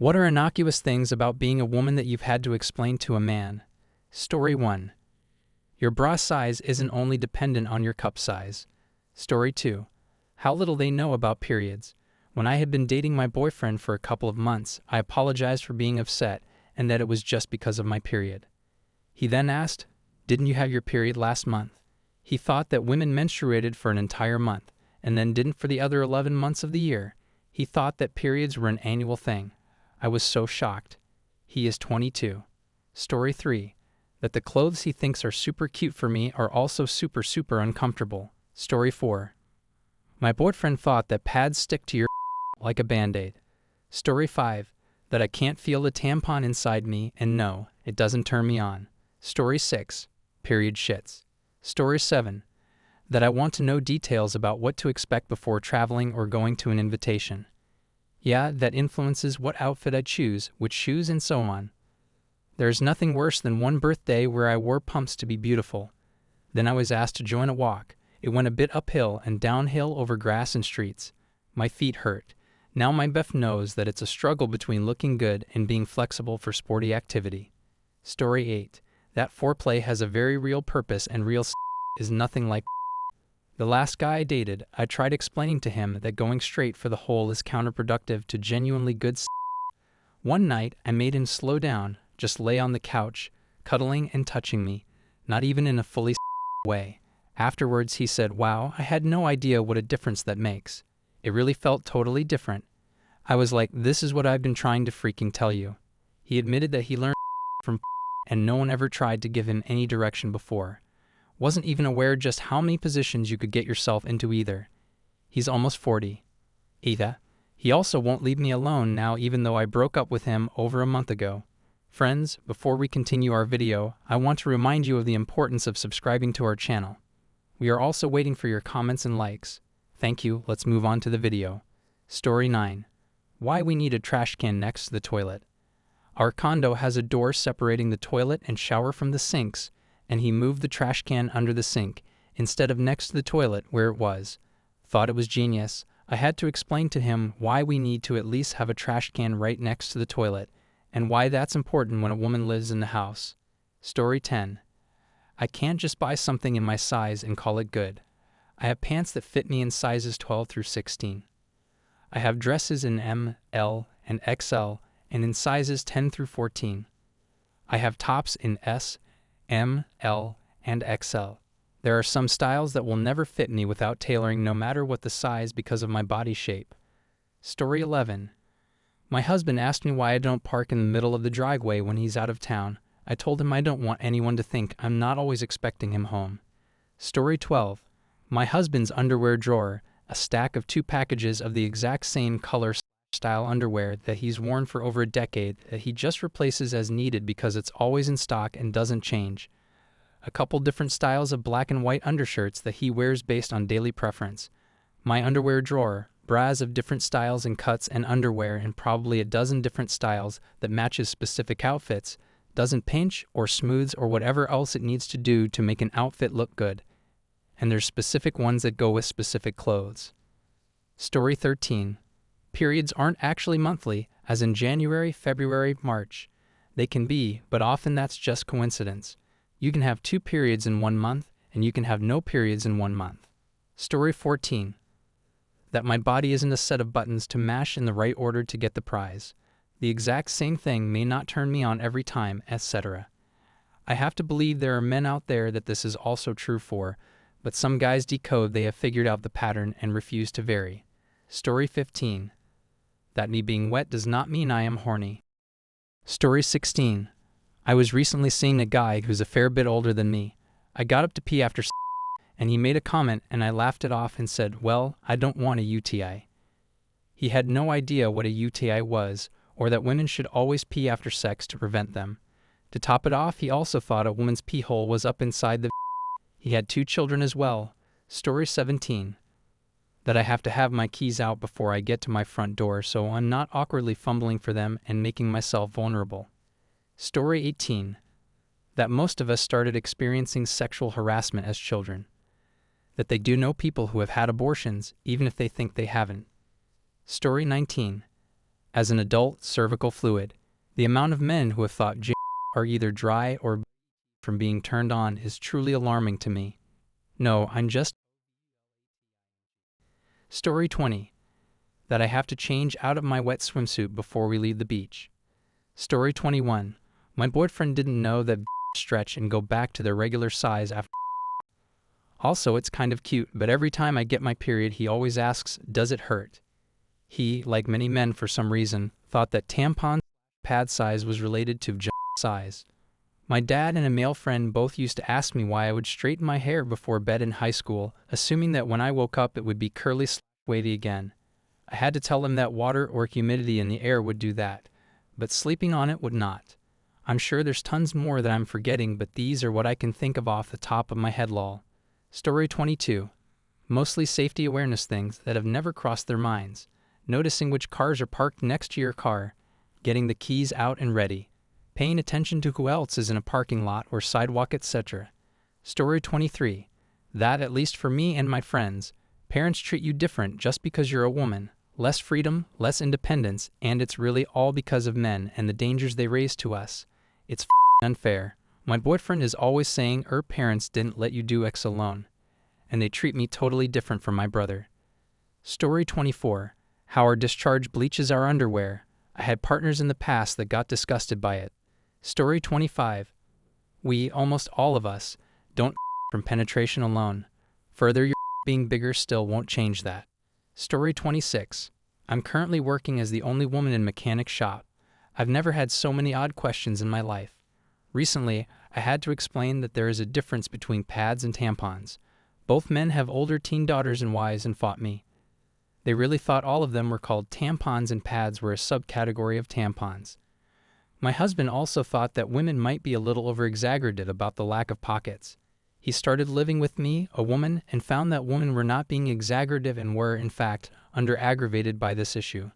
What are innocuous things about being a woman that you've had to explain to a man? Story 1. Your bra size isn't only dependent on your cup size. Story 2. How little they know about periods. When I had been dating my boyfriend for a couple of months, I apologized for being upset and that it was just because of my period. He then asked, "Didn't you have your period last month?" He thought that women menstruated for an entire month and then didn't for the other 11 months of the year. He thought that periods were an annual thing. I was so shocked. He is 22. Story 3. That the clothes he thinks are super cute for me are also super uncomfortable. Story 4. My boyfriend thought that pads stick to your like a band-aid. Story 5. That I can't feel the tampon inside me, and no, it doesn't turn me on. Story 6. Period shits. Story 7. That I want to know details about what to expect before traveling or going to an invitation. Yeah, that influences what outfit I choose, which shoes, and so on. There's nothing worse than one birthday where I wore pumps to be beautiful. Then I was asked to join a walk. It went a bit uphill and downhill over grass and streets. My feet hurt. Now my Beth knows that it's a struggle between looking good and being flexible for sporty activity. Story 8. That foreplay has a very real purpose and real is nothing like. The last guy I dated, I tried explaining to him that going straight for the hole is counterproductive to genuinely good. One night, I made him slow down, just lay on the couch, cuddling and touching me, not even in a fully way. Afterwards, he said, "Wow, I had no idea what a difference that makes. It really felt totally different." I was like, "This is what I've been trying to freaking tell you." He admitted that he learned from and no one ever tried to give him any direction before. Wasn't even aware just how many positions you could get yourself into either. He's almost 40. Either. He also won't leave me alone now even though I broke up with him over a month ago. Friends, before we continue our video, I want to remind you of the importance of subscribing to our channel. We are also waiting for your comments and likes. Thank you, let's move on to the video. Story 9. Why we need a trash can next to the toilet. Our condo has a door separating the toilet and shower from the sinks, and he moved the trash can under the sink, instead of next to the toilet where it was. Thought it was genius. I had to explain to him why we need to at least have a trash can right next to the toilet, and why that's important when a woman lives in the house. Story 10. I can't just buy something in my size and call it good. I have pants that fit me in sizes 12 through 16. I have dresses in M, L, and XL, and in sizes 10 through 14. I have tops in S, M, L, and XL. There are some styles that will never fit me without tailoring no matter what the size because of my body shape. Story 11. My husband asked me why I don't park in the middle of the driveway when he's out of town. I told him I don't want anyone to think I'm not always expecting him home. Story 12. My husband's underwear drawer, a stack of 2 packages of the exact same color style underwear that he's worn for over a decade that he just replaces as needed because it's always in stock and doesn't change. A couple different styles of black and white undershirts that he wears based on daily preference. My underwear drawer, bras of different styles and cuts and underwear and probably a dozen different styles that matches specific outfits, doesn't pinch or smooths or whatever else it needs to do to make an outfit look good. And there's specific ones that go with specific clothes. Story 13. Periods aren't actually monthly, as in January, February, March. They can be, but often that's just coincidence. You can have 2 periods in 1 month, and you can have no periods in 1 month. Story 14. That my body isn't a set of buttons to mash in the right order to get the prize. The exact same thing may not turn me on every time, etc. I have to believe there are men out there that this is also true for, but some guys decode they have figured out the pattern and refuse to vary. Story 15. That me being wet does not mean I am horny. Story 16. I was recently seeing a guy who's a fair bit older than me. I got up to pee after and he made a comment and I laughed it off and said, "Well, I don't want a UTI." He had no idea what a UTI was or that women should always pee after sex to prevent them. To top it off, he also thought a woman's pee hole was up inside the. He had 2 children as well. Story 17. That I have to have my keys out before I get to my front door so I'm not awkwardly fumbling for them and making myself vulnerable. Story 18. That most of us started experiencing sexual harassment as children. That they do know people who have had abortions, even if they think they haven't. Story 19. As an adult, cervical fluid. The amount of men who have thought are either dry or from being turned on is truly alarming to me. No, I'm just. Story 20. That I have to change out of my wet swimsuit before we leave the beach. Story 21. My boyfriend didn't know that stretch and go back to their regular size after. Also, it's kind of cute, but every time I get my period, he always asks, does it hurt? He, like many men for some reason, thought that tampon pad size was related to size. My dad and a male friend both used to ask me why I would straighten my hair before bed in high school, assuming that when I woke up it would be curly wavy again. I had to tell them that water or humidity in the air would do that, but sleeping on it would not. I'm sure there's tons more that I'm forgetting, but these are what I can think of off the top of my head. Lol. Story 22. Mostly safety awareness things that have never crossed their minds. Noticing which cars are parked next to your car, getting the keys out and ready, paying attention to who else is in a parking lot or sidewalk, etc. Story 23. That, at least for me and my friends, parents treat you different just because you're a woman. Less freedom, less independence, and it's really all because of men and the dangers they raise to us. It's unfair. My boyfriend is always saying parents didn't let you do X alone, and they treat me totally different from my brother. Story 24. How our discharge bleaches our underwear. I had partners in the past that got disgusted by it. Story 25. We, almost all of us, don't from penetration alone. Further, your being bigger still won't change that. Story 26. I'm currently working as the only woman in mechanic shop. I've never had so many odd questions in my life. Recently, I had to explain that there is a difference between pads and tampons. Both men have older teen daughters and wives and fought me. They really thought all of them were called tampons and pads were a subcategory of tampons. My husband also thought that women might be a little over-exaggerated about the lack of pockets. He started living with me, a woman, and found that women were not being exaggerative and were, in fact, under-aggravated by this issue.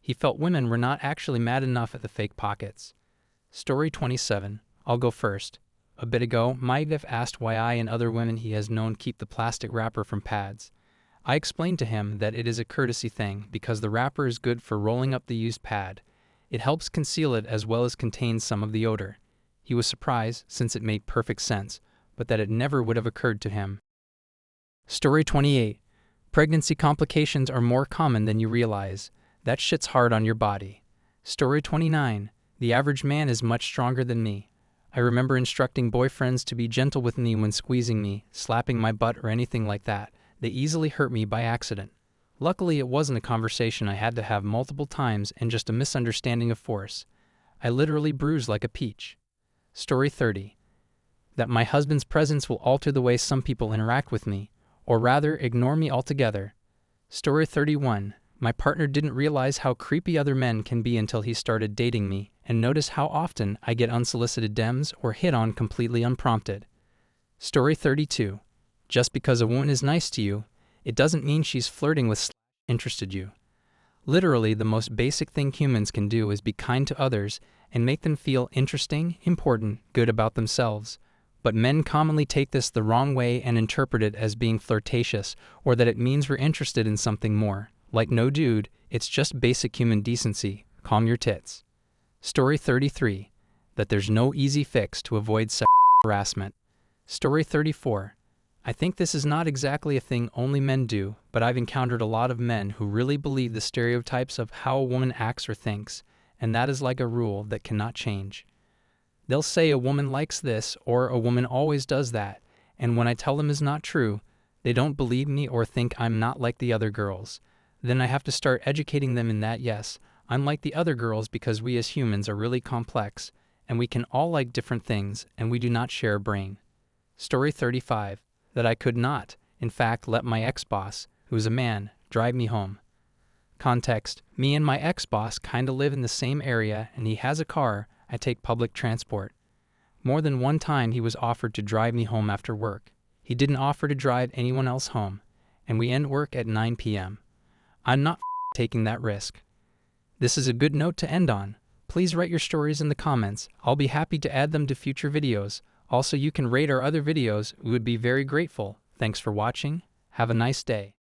He felt women were not actually mad enough at the fake pockets. Story 27. I'll go first. A bit ago, might have asked why I and other women he has known keep the plastic wrapper from pads. I explained to him that it is a courtesy thing because the wrapper is good for rolling up the used pad. It helps conceal it as well as contains some of the odor. He was surprised, since it made perfect sense, but that it never would have occurred to him. Story 28. Pregnancy complications are more common than you realize. That shit's hard on your body. Story 29. The average man is much stronger than me. I remember instructing boyfriends to be gentle with me when squeezing me, slapping my butt or anything like that. They easily hurt me by accident. Luckily, it wasn't a conversation I had to have multiple times and just a misunderstanding of force. I literally bruised like a peach. Story 30. That my husband's presence will alter the way some people interact with me, or rather, ignore me altogether. Story 31. My partner didn't realize how creepy other men can be until he started dating me, and notice how often I get unsolicited DMs or hit on completely unprompted. Story 32. Just because a woman is nice to you, it doesn't mean she's flirting with interested you. Literally, the most basic thing humans can do is be kind to others and make them feel interesting, important, good about themselves. But men commonly take this the wrong way and interpret it as being flirtatious, or that it means we're interested in something more. Like, no dude, it's just basic human decency. Calm your tits. Story 33. That there's no easy fix to avoid sexual harassment. Story 34. I think this is not exactly a thing only men do, but I've encountered a lot of men who really believe the stereotypes of how a woman acts or thinks, and that is like a rule that cannot change. They'll say a woman likes this or a woman always does that, and when I tell them is not true, they don't believe me or think I'm not like the other girls. Then I have to start educating them in that yes, I'm like the other girls because we as humans are really complex, and we can all like different things, and we do not share a brain. Story 35. That I could not, in fact, let my ex-boss, who's a man, drive me home. Context: me and my ex-boss kinda live in the same area and he has a car. I take public transport. More than one time he was offered to drive me home after work. He didn't offer to drive anyone else home, and we end work at 9 p.m. I'm not taking that risk. This is a good note to end on. Please write your stories in the comments. I'll be happy to add them to future videos. Also, you can rate our other videos. We would be very grateful. Thanks for watching. Have a nice day.